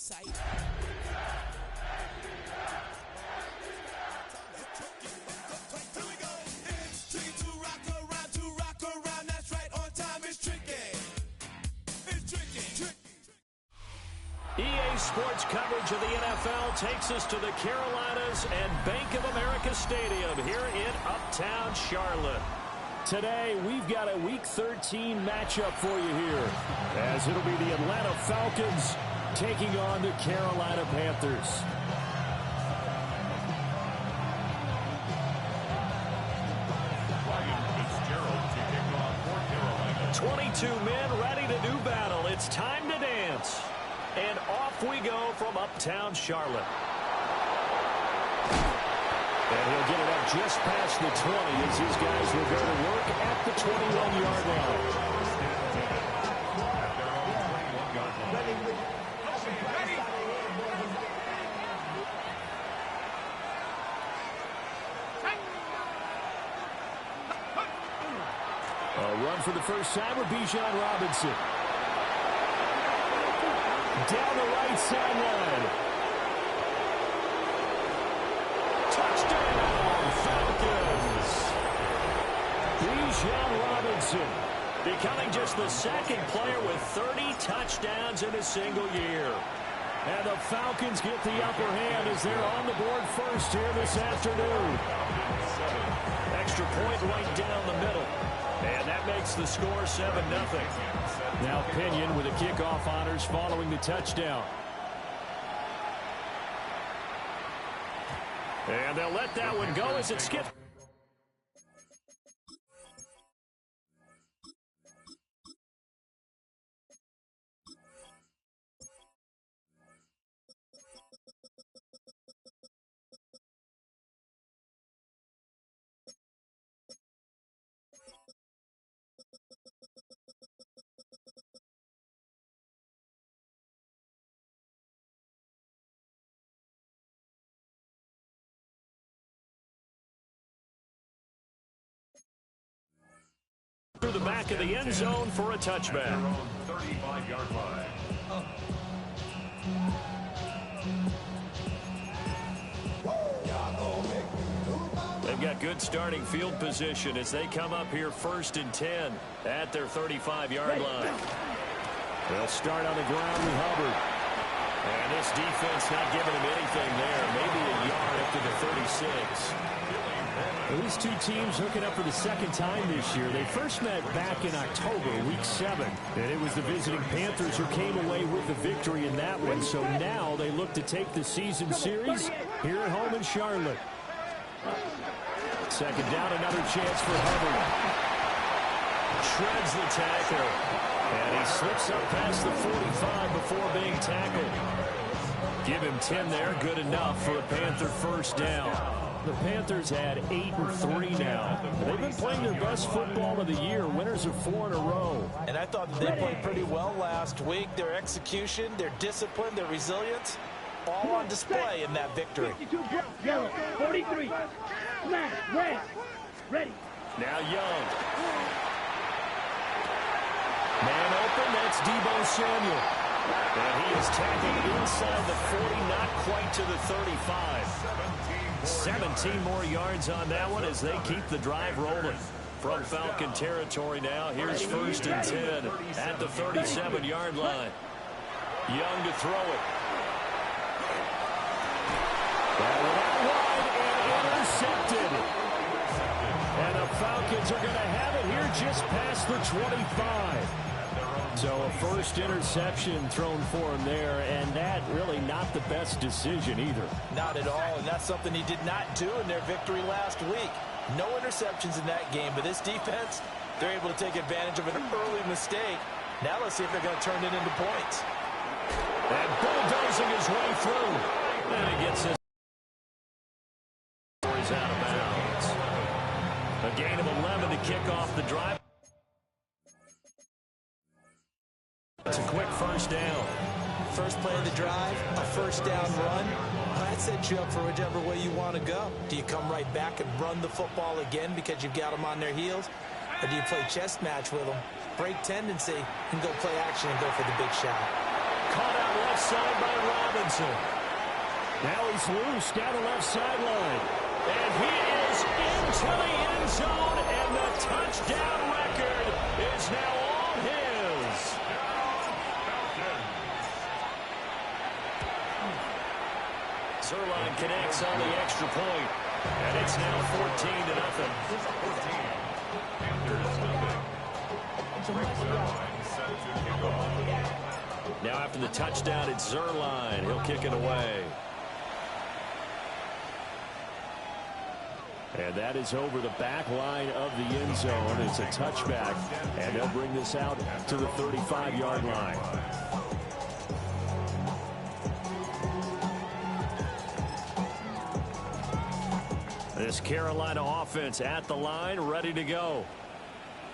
sight. Here we go. It's tricky to rock around. That's right, on time is tricky. It's tricky. EA Sports coverage of the NFL takes us to the Carolinas and Bank of America Stadium here in Uptown Charlotte. Today, we've got a Week 13 matchup for you here, as it'll be the Atlanta Falcons taking on the Carolina Panthers. Carolina. 22 men ready to do battle. It's time to dance. And off we go from Uptown Charlotte. And he'll get it up just past the 20 as these guys will go to work at the 21-yard line. A run for the first time with Bijan Robinson. Down the right sideline. Touchdown, Falcons. Bijan Robinson becoming just the second player with 30 touchdowns in a single year. And the Falcons get the upper hand as they're on the board first here this afternoon. Extra point right down the middle. And that makes the score 7-0. Now Pinion with the kickoff honors following the touchdown. And they'll let that one go as it skips. Through the back of the end zone for a touchback. 35-yard line. They've got good starting field position as they come up here 1st and 10 at their 35-yard line. They'll start on the ground with Hubbard. And this defense not giving him anything there. Maybe a yard up to the 36. Well, these two teams hooking up for the second time this year. They first met back in October, Week 7. And it was the visiting Panthers who came away with the victory in that one. So now they look to take the season series here at home in Charlotte. Second down, another chance for Hubbard. Shreds the tackle. And he slips up past the 45 before being tackled. Give him 10 there, good enough for a Panther first down. The Panthers had 8-3 now. They've been playing their best football of the year, winners of 4 in a row. And I thought that they played pretty well last week. Their execution, their discipline, their resilience, all on display in that victory. 43. Red. Ready. Now Young. Man open, that's Deebo Samuel. And he is tackled inside the 40, not quite to the 35. 17 more yards on that one as they keep the drive rolling. From Falcon territory now, here's 1st and 10 at the 37-yard line. Young to throw it. That one out wide and intercepted. And the Falcons are going to have it here just past the 25. So a first interception thrown for him there, and that really not the best decision either. Not at all, and that's something he did not do in their victory last week. No interceptions in that game, but this defense, they're able to take advantage of an early mistake. Now let's see if they're going to turn it into points. And bulldozing his way through. And he gets his out of bounds. A gain of 11 to kick off the drive. It's a quick first down. First play of the drive, a first down run. That sets you up for whichever way you want to go. Do you come right back and run the football again because you've got them on their heels? Or do you play chess match with them, break tendency, and go play action and go for the big shot? caught out left side by Robinson. Now he's loose down the left sideline. And he is into the end zone, and the touchdown record is now all his. Zerline connects on the extra point, and it's now 14-0. Now after the touchdown, it's Zerline. He'll kick it away. And that is over the back line of the end zone. It's a touchback, and they'll bring this out to the 35-yard line. This Carolina offense at the line, ready to go.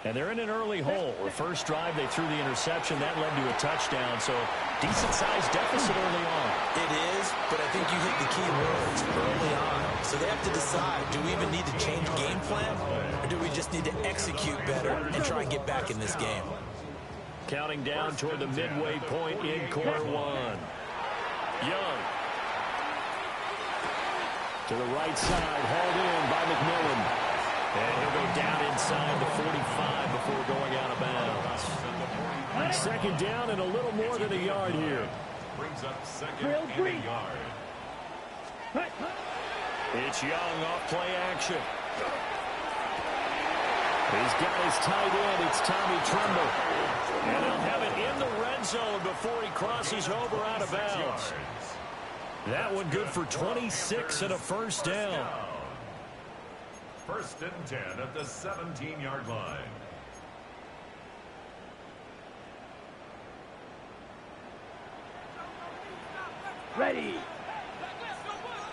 And they're in an early hole. The first drive, they threw the interception. That led to a touchdown, so decent-sized deficit early on. It is, but I think you hit the key words early on. So they have to decide, do we even need to change game plan, or do we just need to execute better and try and get back in this game? Counting down toward the midway point in quarter one. Young. To the right side, hauled in by McMillan. And he'll go down inside the 45 before going out of bounds. Second down and a little more than a yard here. Brings up second and a yard. It's Young off play action. He's got his tight end. It's Tommy Tremble. And he'll have it in the red zone before he crosses over out of bounds. That one good for 26 and a first down. First and 10 at the 17-yard line. Ready.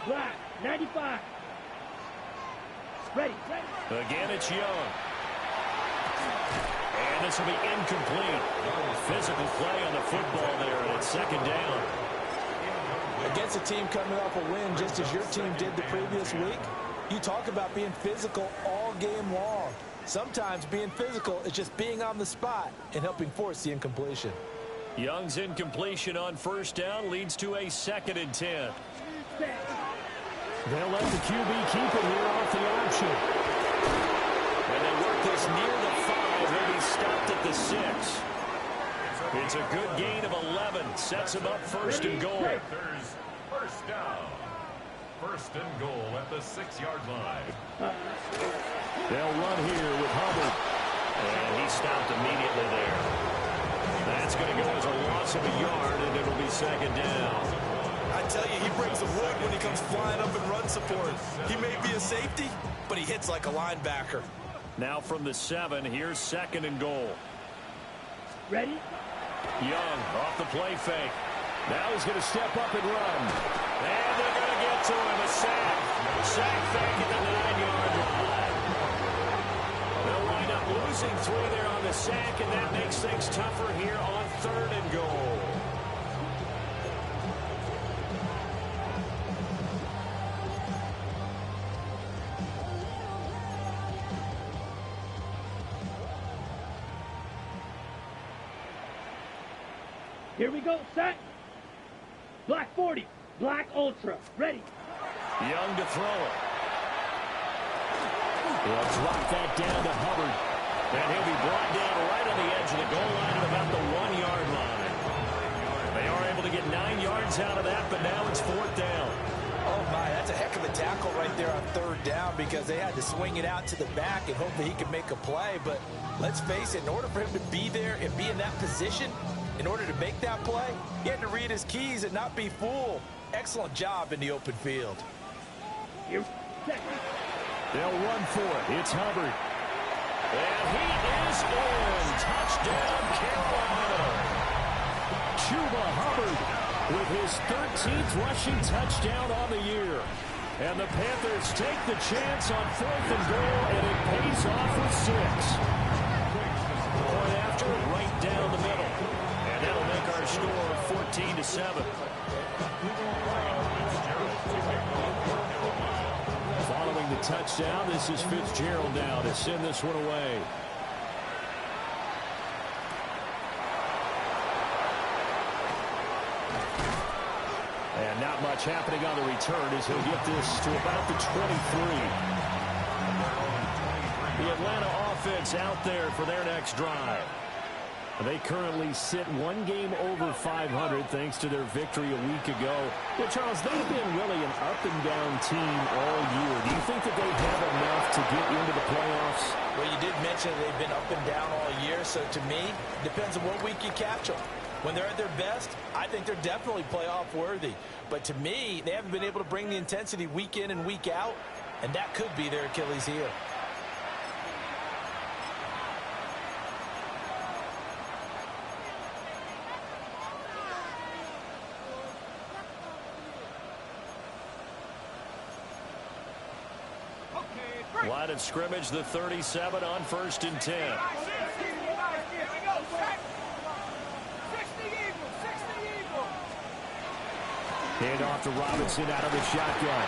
Black, 95. Ready. Again, it's Young. And this will be incomplete. Physical play on the football there, and it's second down. Against a team coming off a win just as your team did the previous week, you talk about being physical all game long. Sometimes being physical is just being on the spot and helping force the incompletion. Young's incompletion on first down leads to a second and 10. They'll let the QB keep it here off the option. And they work this near the 5. They'll be stopped at the 6. It's a good gain of 11. Sets him up first and goal. First down. First and goal at the 6-yard line. They'll run here with Hubbard. And he stopped immediately there. That's going to go as a loss of a yard, and it'll be second down. I tell you, he brings the wood when he comes flying up in run support. He may be a safety, but he hits like a linebacker. Now from the 7, here's second and goal. Ready? Young off the play fake. Now he's going to step up and run. And they're going to get to him. A sack. Sack fake at the 9-yard line. They'll wind up losing 3 there on the sack, and that makes things tougher here on third and goal. Here we go, set. Black 40, black ultra, ready. Young to throw it. He'll drop that down to Hubbard. And he'll be brought down right on the edge of the goal line at about the 1-yard line. They are able to get 9 yards out of that, but now it's fourth down. Oh, my, that's a heck of a tackle right there on third down because they had to swing it out to the back and hope that he could make a play. But let's face it, in order for him to be there and be in that position, in order to make that play, he had to read his keys and not be fooled. Excellent job in the open field. Here, set. They'll run for it. It's Hubbard. And he is in. Touchdown, Carolina. Chuba Hubbard with his 13th rushing touchdown on the year. And the Panthers take the chance on fourth and goal, and it pays off with 6. Point after, right down the middle. And that'll make our score 14-7. Following the touchdown, this is Fitzgerald now to send this one away. And not much happening on the return as he'll get this to about the 23. The Atlanta offense out there for their next drive. They currently sit one game over 500 thanks to their victory a week ago. But, Charles, they've been really an up-and-down team all year. Do you think that they have enough to get into the playoffs? Well, you did mention they've been up and down all year, so to me, it depends on what week you catch them. When they're at their best, I think they're definitely playoff worthy. But to me, they haven't been able to bring the intensity week in and week out, and that could be their Achilles heel. Line of scrimmage, the 37 on 1st and 10. Hand off to Robinson out of the shotgun.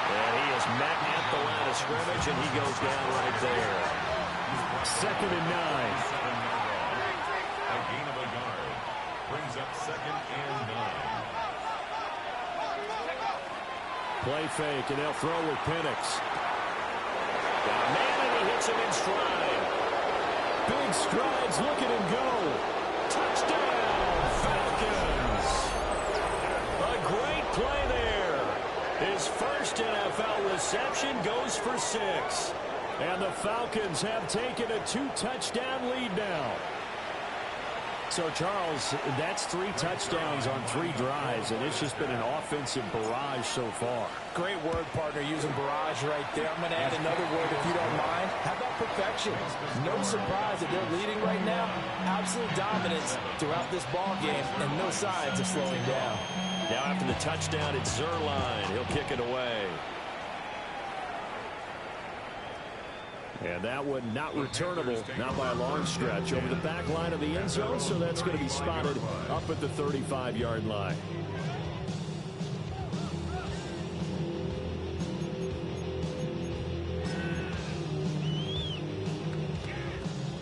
And he is met at the line of scrimmage, and he goes down right there. 2nd and 9. A gain of a yard. Brings up 2nd and 9. Play fake, and they'll throw with Penix. Man, and he hits him in stride. Big strides, look at him go. Touchdown, Falcons. A great play there. His first NFL reception goes for 6. And the Falcons have taken a 2-touchdown lead now. So, Charles, that's 3 touchdowns on 3 drives, and it's just been an offensive barrage so far. Great word, partner, using barrage right there. I'm going to add another word if you don't mind. How about perfection? No surprise that they're leading right now. Absolute dominance throughout this ball game, and no signs of slowing down. Now after the touchdown, it's Zerline. He'll kick it away. And that one not returnable, not by a long stretch, over the back line of the end zone, so that's going to be spotted up at the 35-yard line.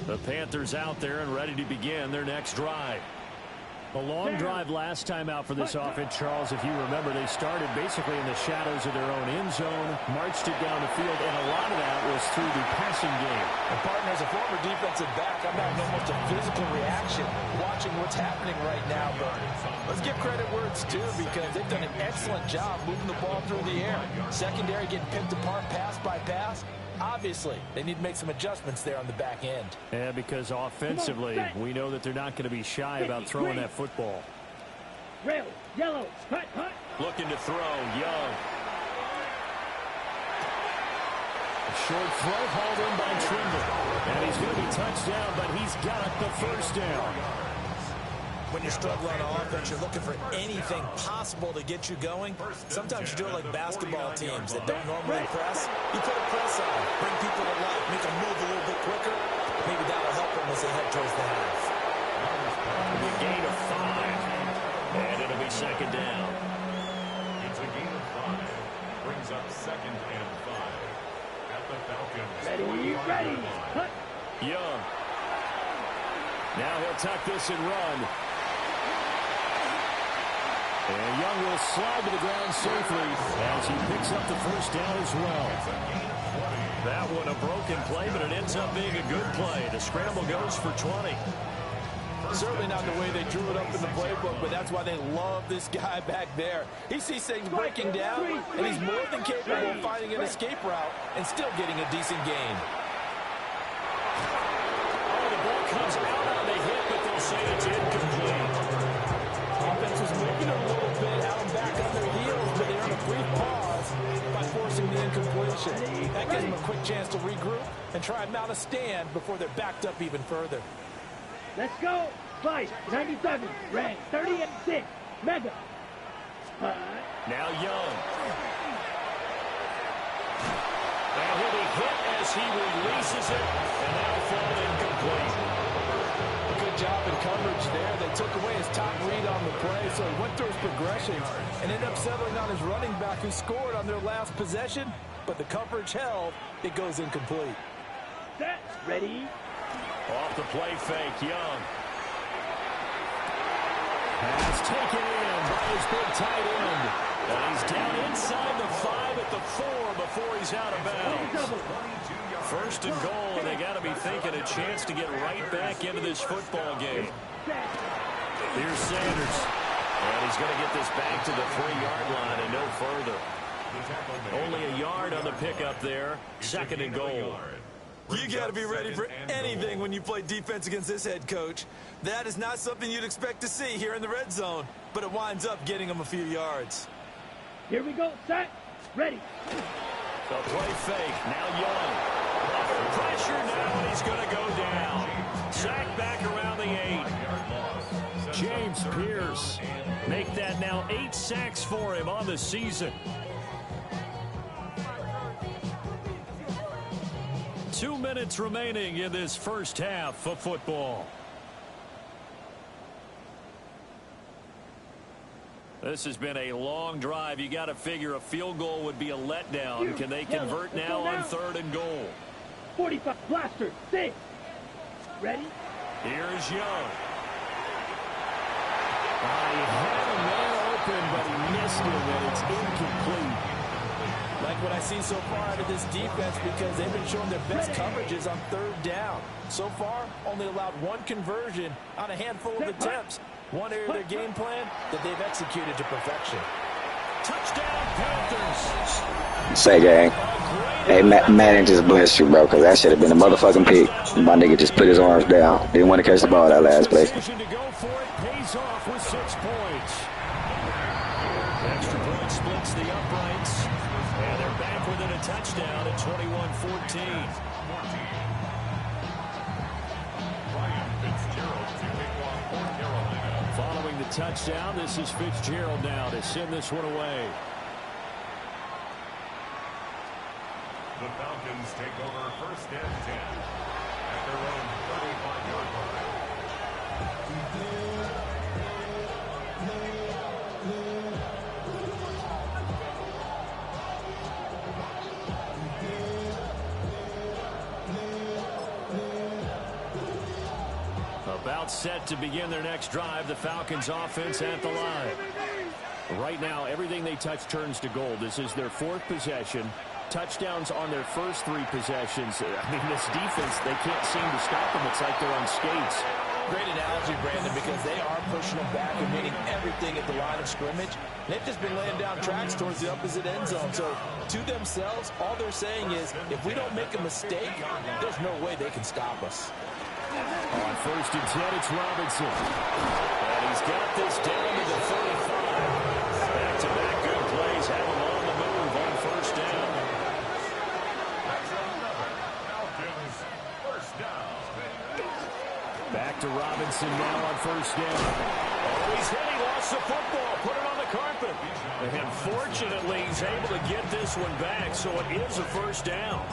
The Panthers out there and ready to begin their next drive. A long drive last time out for this offense, Charles. If you remember, they started basically in the shadows of their own end zone, marched it down the field, and a lot of that was through the passing game. And, partner, as a former defensive back, I'm having almost a physical reaction watching what's happening right now. But let's give credit where it's due, because they've done an excellent job moving the ball through the air. Secondary getting picked apart pass by pass. Obviously, they need to make some adjustments there on the back end. Yeah, because offensively, we know that they're not going to be shy about throwing that football. Red, yellow, hut, hut. Looking to throw, Young. A short throw hauled in by Trimble. And he's going to be touched down, but he's got the first down. When you're struggling on offense, you're looking for anything possible to get you going. Sometimes you do it like basketball teams that don't normally press. You put a press on, bring people to life, make them move a little bit quicker. Maybe that'll help them as they head towards the half. A gain of 5. And it'll be 2nd down. It's a gain of 5. Brings up 2nd and 5. At the Falcons. Ready. Hut. Young. Now he'll tuck this and run. And Young will slide to the ground safely as he picks up the first down as well. That one a broken play, but it ends up being a good play. The scramble goes for 20. Certainly not the way they drew it up in the playbook, but that's why they love this guy back there. He sees things breaking down, and he's more than capable of finding an escape route and still getting a decent gain. Oh, the ball comes out on the hit, but they'll say it's incomplete. Offense was moving a little bit, had them back on their heels, but they earned a brief pause by forcing the incompletion. That gives them a quick chance to regroup and try and mount a stand before they're backed up even further. Let's go. Fight. 97. Red. 38-6. Mega. Now Young. And he'll be hit as he releases it, and that'll fall incomplete. Good job in coverage there. They took away his top read on the play, so he went through his progressions and ended up settling on his running back who scored on their last possession, but the coverage held. It goes incomplete. Set. Ready. Off the play fake, Young. Pass taken in by his big tight end. And he's down inside the 5 at the 4 before he's out of bounds. First and goal, and they got to be thinking a chance to get right back into this football game. Here's Sanders. And he's going to get this back to the 3-yard line and no further. Only a yard on the pickup there. Second and goal. You got to be ready for anything when you play defense against this head coach. That is not something you'd expect to see here in the red zone, but it winds up getting him a few yards. Here we go, set, ready. The play fake, now Young. Pressure now, and he's going to go down. Sack back around the 8. James Pierce. Make that now 8 sacks for him on the season. 2 minutes remaining in this first half of football. This has been a long drive. You got to figure a field goal would be a letdown. Can they convert now on 3rd and goal? 45, blaster, 6. Ready? Here's Young. He had a man open, but he missed him, and it's incomplete. Like what I see so far out of this defense, because they've been showing their best coverages on 3rd down. So far, only allowed 1 conversion on a handful of attempts. One area of their game plan that they've executed to perfection. Touchdown, Panthers. Say, gang. Hey, Madden just blessed you, bro, because that should have been a motherfucking pick. My nigga just put his arms down. Didn't want to catch the ball that last play. Decision to go for it pays off with 6 points. Extra point splits the uprights. And they're back within a touchdown at 21-14. Following the touchdown, this is Fitzgerald now to send this one away. The Falcons take over 1st and 10 at their own 35-yard line. About set to begin their next drive. The Falcons offense at the line. Right now, everything they touch turns to gold. This is their 4th possession. Touchdowns on their first 3 possessions. I mean, this defense, they can't seem to stop them. It's like they're on skates. Great analogy, Brandon, because they are pushing them back and winning everything at the line of scrimmage. They've just been laying down tracks towards the opposite end zone. So, to themselves, all they're saying is, if we don't make a mistake, there's no way they can stop us. On 1st and 10, it's Robinson. And he's got this down to the 35. Back-to-back good plays have him on the move on 1st down. Falcons, 1st down. Back to Robinson now on 1st down. Oh, he's hit. He lost the football. Put it on the carpet. And fortunately, he's able to get this one back, so it is a 1st down.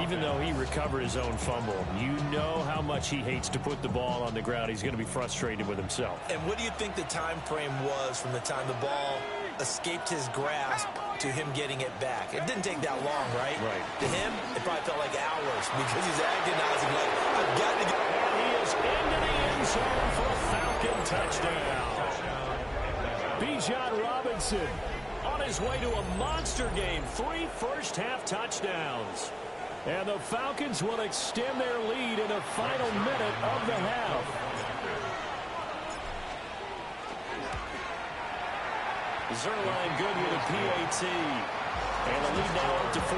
Even though he recovered his own fumble, you know how much he hates to put the ball on the ground. He's going to be frustrated with himself. And what do you think the time frame was from the time the ball escaped his grasp to him getting it back? It didn't take that long, right? Right. To him, it probably felt like hours because he's agonizing like, I've got to get... And he is into the end zone for a Falcon touchdown. Bijan Robinson on his way to a monster game. 3 first-half touchdowns. And the Falcons will extend their lead in the final minute of the half. Zerline good with a PAT. And the lead now up to 14.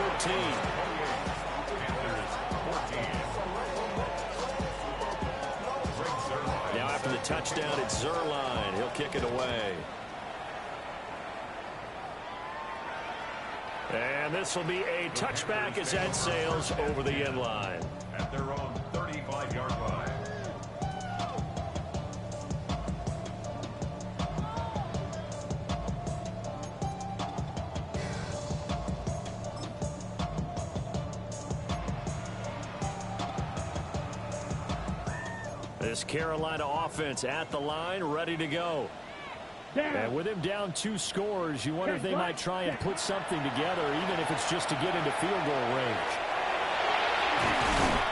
Now after the touchdown, it's Zerline. He'll kick it away. And this will be a touchback as that sails over the end line. At their own 35-yard line. This Carolina offense at the line, ready to go. And with him down 2 scores, you wonder if they might try and put something together, even if it's just to get into field goal range.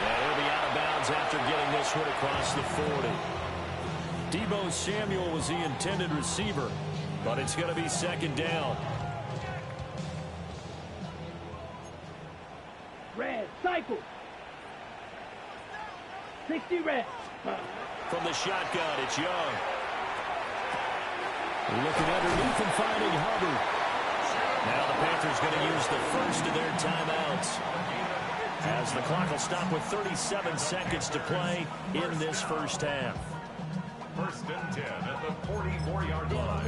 And he'll be out of bounds after getting this one across the 40. Deebo Samuel was the intended receiver, but it's going to be second down. Red, cycle. 60 red. From the shotgun, it's Young. Looking underneath and finding Hubbard. Now the Panthers going to use the first of their timeouts, as the clock will stop with 37 seconds to play in this first half. First and 10 at the 44-yard line.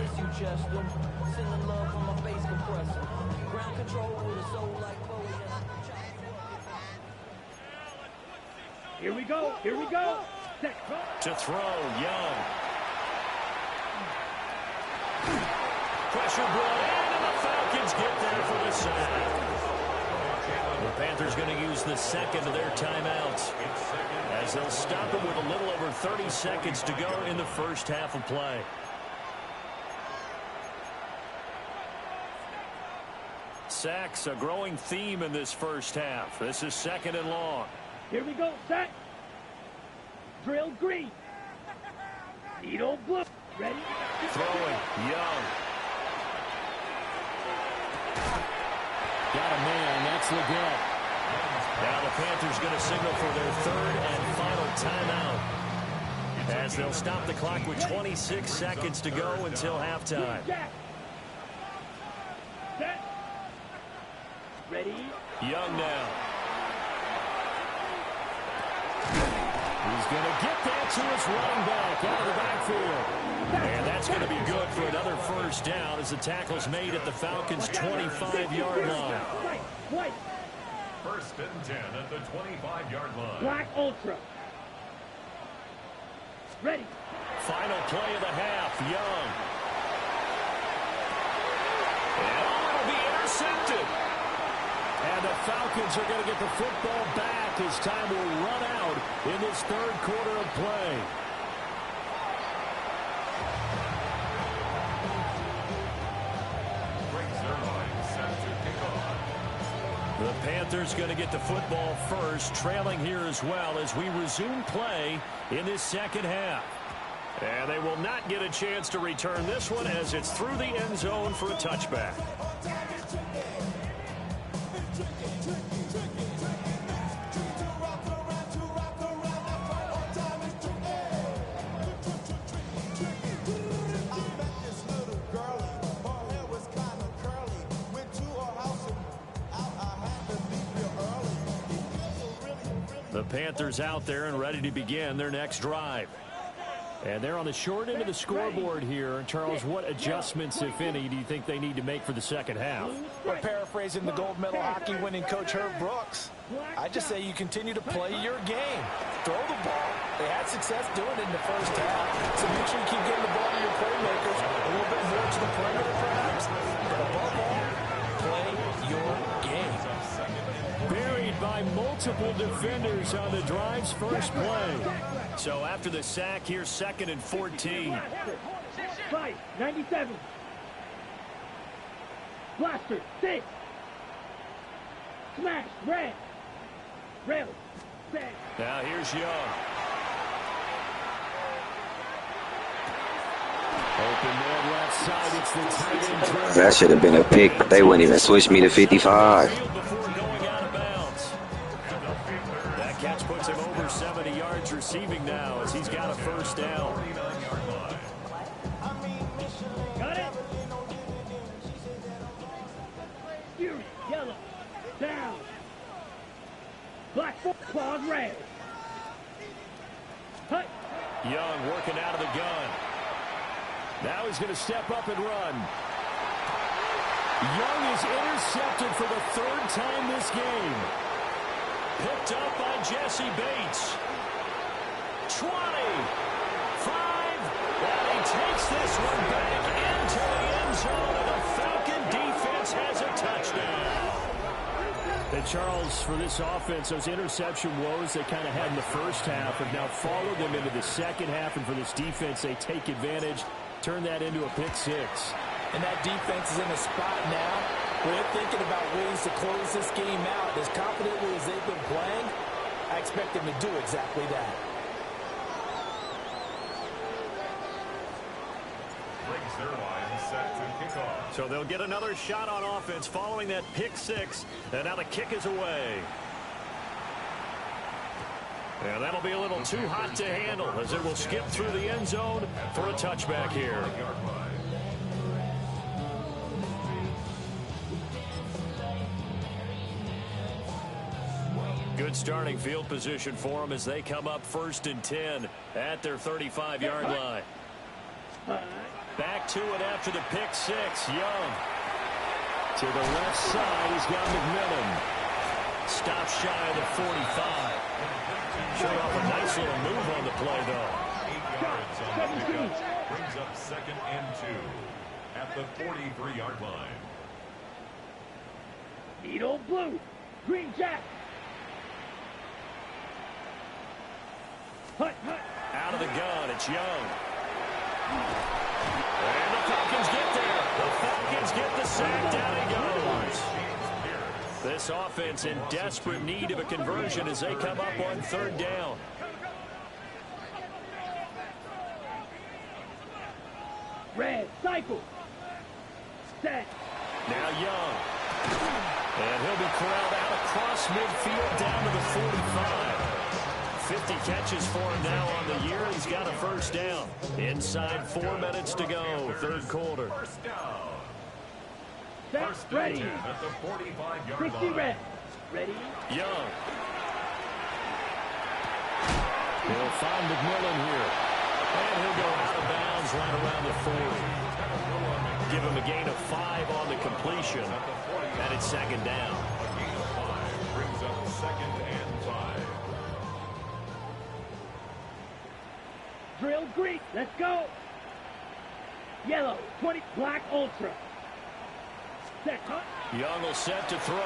Here we go. Here we go. To throw, Young. Pressure brought in, and the Falcons get there for the sack. The Panthers going to use the second of their timeouts, as they'll stop it with a little over 30 seconds to go in the first half of play. Sacks, a growing theme in this first half. This is second and long. Here we go, set. Drill green. Needle blue. Ready? Throwing, Young. Got a man, that's Leggett. Now the Panthers going to signal for their third and final timeout, as they'll stop the clock with 26 seconds to go until halftime. Set. Ready? Young now. He's going to get that to his running back out of the backfield. And that's going to be good for another first down, as the tackle's made at the Falcons' 25-yard line. White. First and 10 at the 25-yard line. Black Ultra. Ready. Final play of the half, Young. And it'll be intercepted. And the Falcons are going to get the football back as time will run out in this third quarter of play. The Panthers going to get the football first, trailing here as well as we resume play in this second half. And they will not get a chance to return this one, as it's through the end zone for a touchback. The Panthers out there and ready to begin their next drive. And they're on the short end of the scoreboard here. Charles, what adjustments, if any, do you think they need to make for the second half? We're paraphrasing the gold medal hockey winning coach Herb Brooks. I just say you continue to play your game. Throw the ball. They had success doing it in the first half. So make sure you keep getting the ball to your playmakers, a little bit more to the perimeter perhaps. But above all, play your game. Buried by multiple defenders on the drive's first play. So after the sack, here's second and 14. Fight, 97. Blaster, 6. Smash, red. Rail, 6. Now here's Young. Open man left side, it's the tight end. That should have been a pick, but they wouldn't even switch me to 55. That catch puts him over 70 yards receiving now, as he's got a first down. Got it. Fury, yellow, down. Black claws, red. Hut. Young working out of the gun. Now he's going to step up and run. Young is intercepted for the third time this game. Picked up by Jesse Bates. 20. 5. And he takes this one back into the end zone, and the Falcon defense has a touchdown. And Charles, for this offense, those interception woes they kind of had in the first half have now followed them into the second half, and for this defense, they take advantage, turn that into a pick six. And that defense is in a spot now where they're thinking about ways to close this game out. As confidently as they've been playing, I expect them to do exactly that. has their line set to kick off. So they'll get another shot on offense following that pick six. And now the kick is away. And that'll be a little too hot to handle as it will skip through the end zone for a touchback here. Good starting field position for them as they come up 1st and 10 at their 35-yard line. Back to it after the pick six. Young to the left side. He's got McMillan. Stop shy of the 45. Showing off a nice little move on the play, though. 8 yards on the pickup. Brings up 2nd and 2 at the 43-yard line. Needle blue. Green jack. Hut, hut. Out of the gun, it's Young. And the Falcons get there. The Falcons get the sack. Down he goes. This offense in desperate need of a conversion as they come up on 3rd down. Red, cycle. Set. Now Young. And he'll be corralled out across midfield down to the 45. 50 catches for him now on the year. He's got a 1st down. Inside 4 minutes to go, 3rd quarter. First down. Set. First and Ready. 10 at the 45-yard 60 line. red. Ready. Young. He'll find McMillan here. And he'll go out of bounds right around the 40. Give him a gain of 5 on the completion. And it's 2nd down. A gain of 5 brings up 2nd and 5. Drill green. Let's go. Yellow. 20. Black ultra. Set. Hut. Young will set to throw.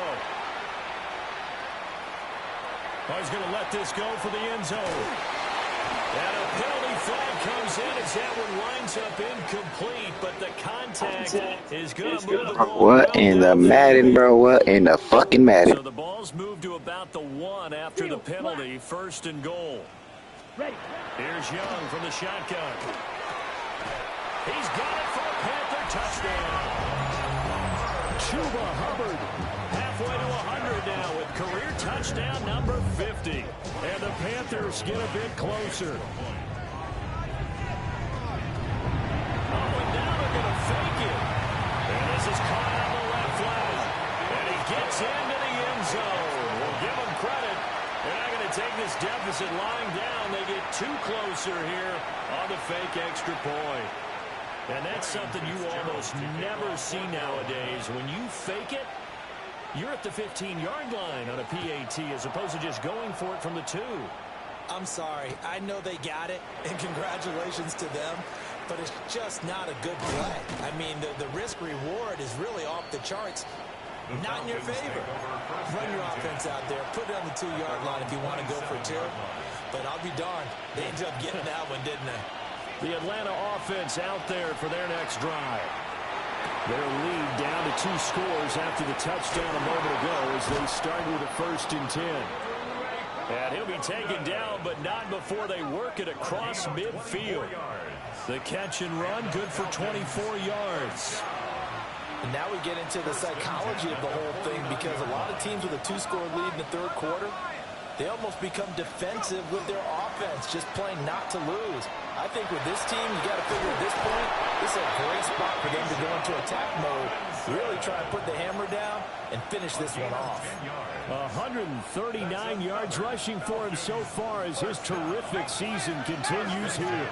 Oh, he's going to let this go for the end zone. And a penalty flag comes in as that one winds up incomplete, but the contact is going to move the ball. What in the Madden, bro? What in the fucking Madden? So the ball's moved to about the 1 after the penalty, 1st and goal. Ready. Here's Young from the shotgun. He's got it for a Panther touchdown. Chuba Hubbard halfway to 100 now with career touchdown number 50. And the Panthers get a bit closer. Oh, and now they're going to fake it. And this is caught on the left flag. And he gets into the end zone. We'll give him credit. They're not going to take this deficit lying down. They get too closer here on the fake extra point. And that's something you almost never see nowadays. When you fake it, you're at the 15-yard line on a PAT as opposed to just going for it from the 2. I'm sorry. I know they got it, and congratulations to them, but it's just not a good play. I mean, the risk-reward is really off the charts. Not in your favor. Run your offense out there. Put it on the 2-yard line if you want to go for 2. But I'll be darned. They ended up getting that one, didn't they? The Atlanta offense out there for their next drive. Their lead down to 2 scores after the touchdown a moment ago as they start with a 1st and 10. And he'll be taken down, but not before they work it across midfield. The catch and run, good for 24 yards. And now we get into the psychology of the whole thing, because a lot of teams with a 2-score lead in the 3rd quarter, they almost become defensive with their offense, just playing not to lose. I think with this team, you got to figure at this point, this is a great spot for them to go into attack mode, really try to put the hammer down and finish this one off. 139 yards rushing for him so far as his terrific season continues here.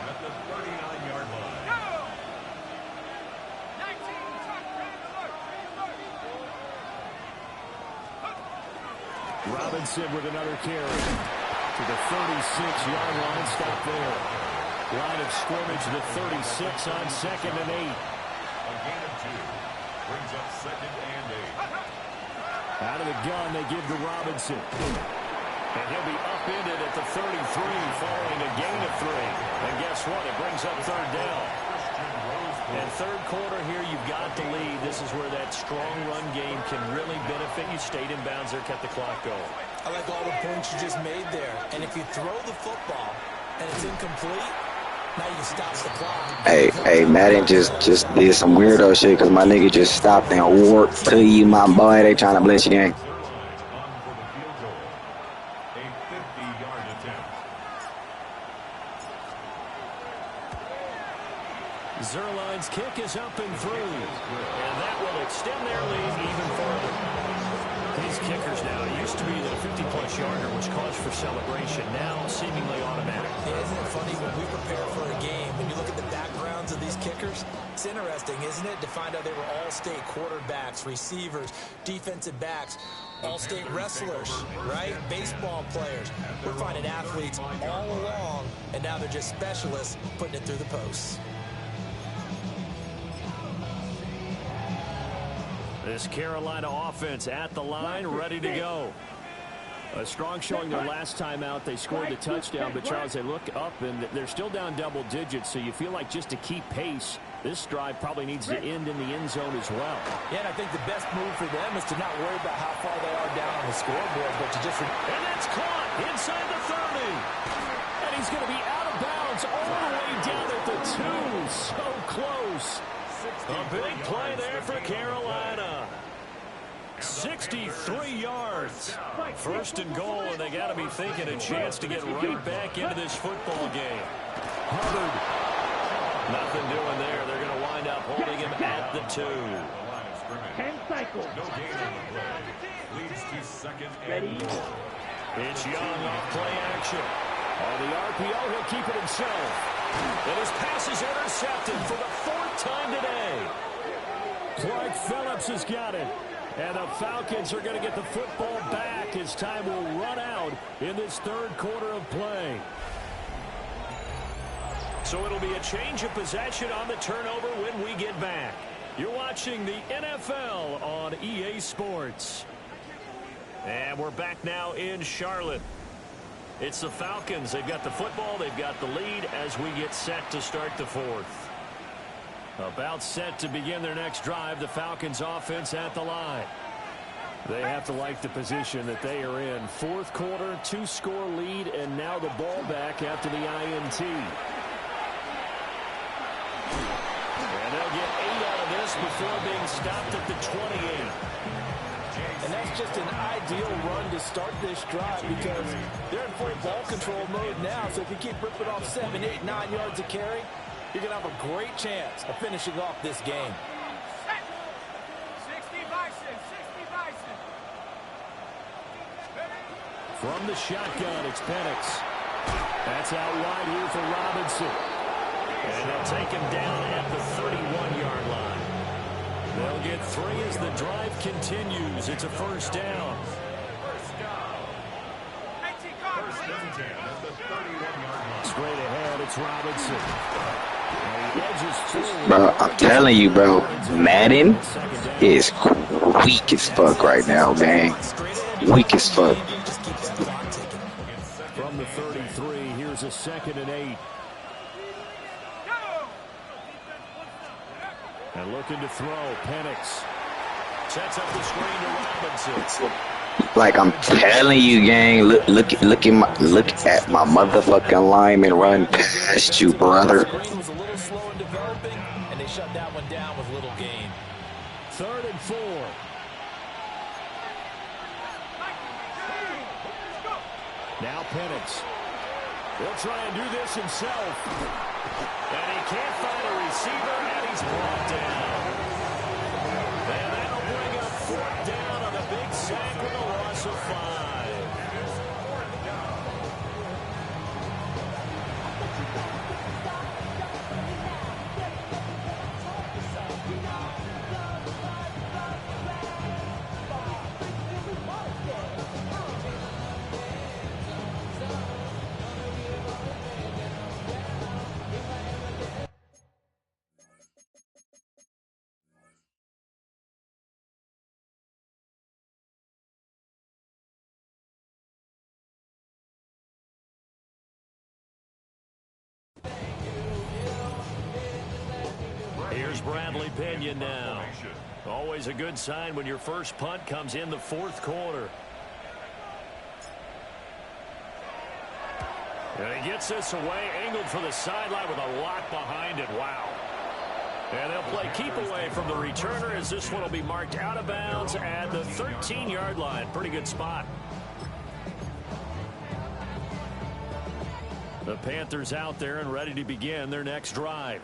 Robinson with another carry to the 36-yard line. Stop there. Line of scrimmage, the 36 on 2nd and 8. A gain of 2 brings up 2nd and 8. Out of the gun, they give to Robinson. And he'll be upended at the 33 following a gain of 3. And guess what? It brings up 3rd down. And 3rd quarter here, you've got the lead. This is where that strong run game can really benefit you. Stayed in bounds there, kept the clock going. I like all the points you just made there. And if you throw the football and it's incomplete, Now you stop the clock. Hey, Madden just did some weirdo shit because my nigga just stopped and warped to you, my boy. They trying to blitz your game. Zerline on for the field goal. A 50-yard attempt. Zerline's kick is up and through. And that will extend their lead even further. These kickers now, it used to be that a 50-plus yarder was cause for celebration. Now, seemingly automatic. Yeah, isn't it funny when we prepare for a game, when you look at the backgrounds of these kickers, it's interesting, isn't it, to find out they were all-state quarterbacks, receivers, defensive backs, all-state wrestlers, right? Baseball players. We're finding athletes all along, and now they're just specialists putting it through the posts. This Carolina offense at the line, ready to go. A strong showing their last time out. They scored the touchdown, but Charles, they look up and they're still down double digits, so you feel like just to keep pace, this drive probably needs to end in the end zone as well. Yeah, and I think the best move for them is to not worry about how far they are down on the scoreboard, but to just... And that's caught inside the 30. And he's going to be out of bounds all the way down at the 2. So close. A big play there for Carolina. 63 yards. First and goal, and they got to be thinking a chance to get right back into this football game. Hubbard. Nothing doing there. They're going to wind up holding him at the 2. 10 cycles. No gain on the play. Leads to second Ready? and goal. It's Young off play action. On the RPO, he'll keep it himself. And his pass is intercepted for the 4th time today. Clark Phillips has got it. And the Falcons are going to get the football back as time will run out in this 3rd quarter of play. So it'll be a change of possession on the turnover when we get back. You're watching the NFL on EA Sports. And we're back now in Charlotte. It's the Falcons. They've got the football. They've got the lead as we get set to start the 4th. About set to begin their next drive. The Falcons offense at the line. They have to like the position that they are in. 4th quarter, 2-score lead, and now the ball back after the INT. And they'll get 8 out of this before being stopped at the 28. And that's just an ideal run to start this drive because they're in full ball control mode now. So if you keep ripping off 7, 8, 9 yards of carry, you're going to have a great chance of finishing off this game. 60 Bison, 60 Bison. From the shotgun, it's Penix. That's out wide here for Robinson. And they'll take him down at the 31-yard line. They'll get 3 as the drive continues. It's a 1st down. First and 10 at the 31-yard line. Straight ahead, it's Robinson. Bro, I'm telling you, bro, Madden is weak as fuck right now, gang. Weak as fuck. From the 33, here's a 2nd and 8. And looking to throw, Penix. Sets up the screen to Robinson. Like I'm telling you, gang, look at my motherfucking lineman run past you, brother. The screen was a little slow in developing, and they shut that one down with little gain. 3rd and 4. Now Penix. He'll try and do this himself. And he can't find a receiver, and he's brought down. And that'll bring up 4th down on a big sack with a loss of 5. Here's Bradley Pinion now. Always a good sign when your first punt comes in the 4th quarter. And he gets this away, angled for the sideline with a lot behind it. Wow. And they'll play keep away from the returner as this one will be marked out of bounds at the 13-yard line. Pretty good spot. The Panthers out there and ready to begin their next drive.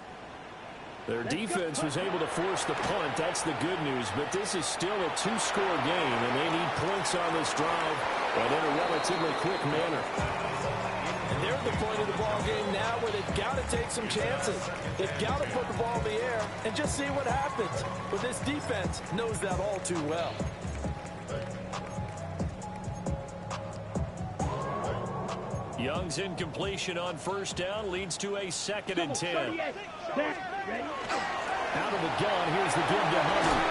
Their defense was able to force the punt. That's the good news. But this is still a two-score game, and they need points on this drive and in a relatively quick manner. And they're at the point of the ball game now where they've got to take some chances. They've got to put the ball in the air and just see what happens. But this defense knows that all too well. Young's incompletion on first down leads to a 2nd and 10. Out of the gun, here's the give to Hubbard.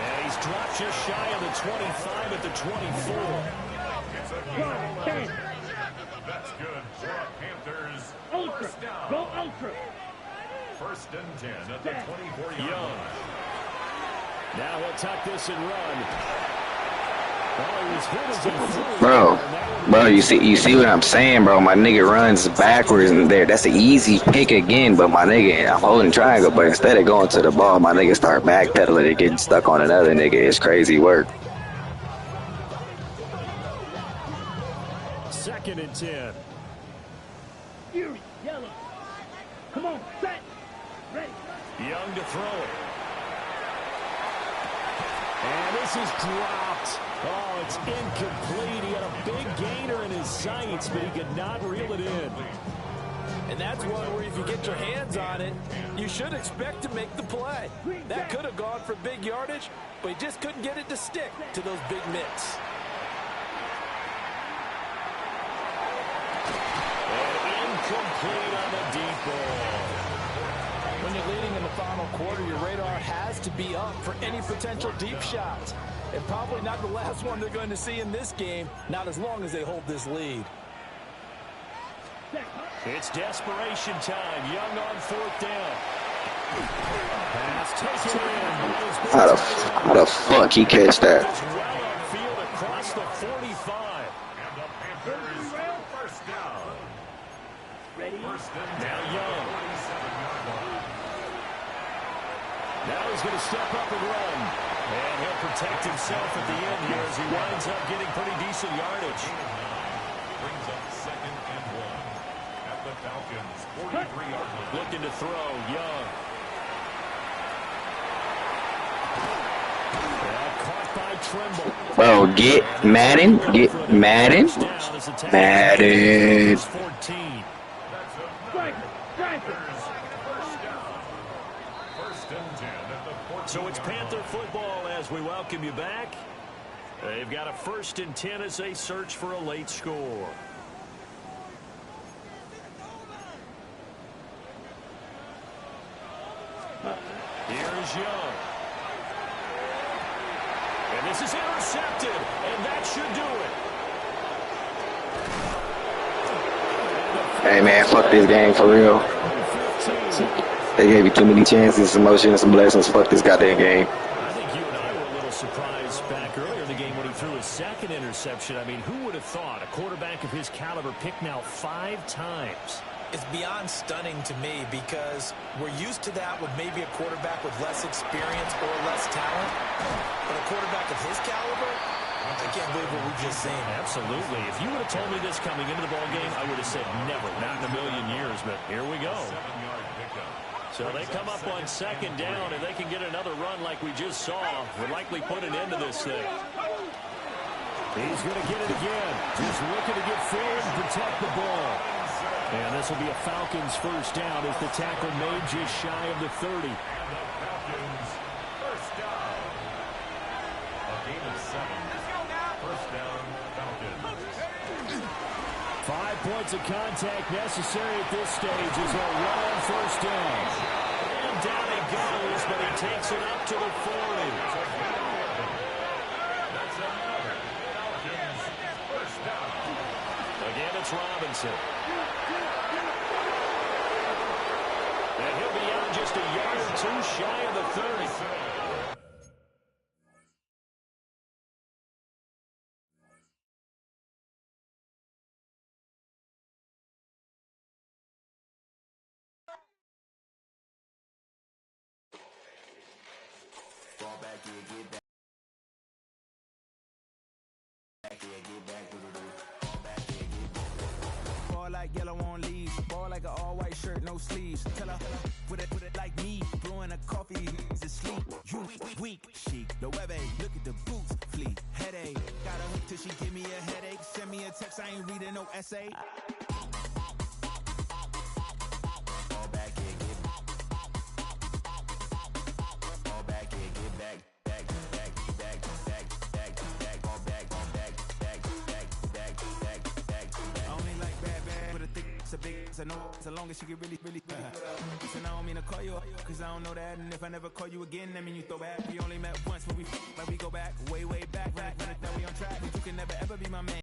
And he's dropped just shy of the 25 at the 24. That's good for Panthers. Ultra. First down. Go ultra. 1st and 10 at the 24-yard line. Young. Now he'll tuck this and run. Well, he was hit as he threw. Bro, you see what I'm saying, bro? My nigga runs backwards in there. That's an easy pick again, but my nigga, I'm holding triangle, but instead of going to the ball, my nigga start backpedaling and getting stuck on another nigga. It's crazy work. 2nd and 10. Fury. Yellow. Come on. Set. Ready. Young to throw it. And this is dropped. Oh, it's incomplete. He had a big gainer in his sights, but he could not reel it in. And that's one where if you get your hands on it, you should expect to make the play. That could have gone for big yardage, but he just couldn't get it to stick to those big mitts. And incomplete on the deep ball. When you're leading in the final quarter, your radar has to be up for any potential deep shots. And probably not the last one they're going to see in this game, not as long as they hold this lead. It's desperation time. Young on 4th down. Pass taken in. How the fuck he catch that? Well upfield across the 45. And the Panthers first down. Ready. Now Young. 47-yard line. Now he's going to step up and run. And he'll protect himself at the end here as he winds up getting pretty decent yardage. Brings up 2nd and 1 at the Falcons 43-yard line. Looking to throw. Young. Caught by Trimble. Bro, get Madden. Get Madden. Madden. 14. So it's Panther football as we welcome you back. They've got a 1st and 10 as they search for a late score. Here's Young. And this is intercepted, and that should do it. Hey man, fuck this game for real. They gave you too many chances, some motion, and some blessings. Fuck this goddamn game. I think you and I were a little surprised back earlier in the game when he threw his 2nd interception. I mean, who would have thought a quarterback of his caliber picked now 5 times? It's beyond stunning to me because we're used to that with maybe a quarterback with less experience or less talent. But a quarterback of his caliber, I can't believe what we just seen. Absolutely. If you would have told me this coming into the ballgame, I would have said never, not in a million years. But here we go. 7-yard pickup. So they come up on 2nd down, and they can get another run like we just saw. Would likely put an end to this thing. He's going to get it again. Just looking to get forward and protect the ball. And this will be a Falcons first down as the tackle made just shy of the 30. And the Falcons first down. A gain of 7. First down, Falcons. 5 points of contact necessary at this stage as they'll run on first down. And down he goes, but he takes it up to the 40. That's another Falcons first down. Again, it's Robinson. And he'll be out just a yard or 2 shy of the 30. Ball like yellow on leaves, ball like an all-white shirt, no sleeves. Tell her, put it like me, blowing a coffee, he's asleep. You weak, chic, the webby, look at the boots, fleet, headache. Got a hook till she give me a headache, send me a text, I ain't reading no essay. Ball back here, get back. Ball back here, get back. A big, so no, so long as she can really. Listen, I don't mean to call you up, cause I don't know that. And if I never call you again, that mean you throw back. We only met once, but we go back.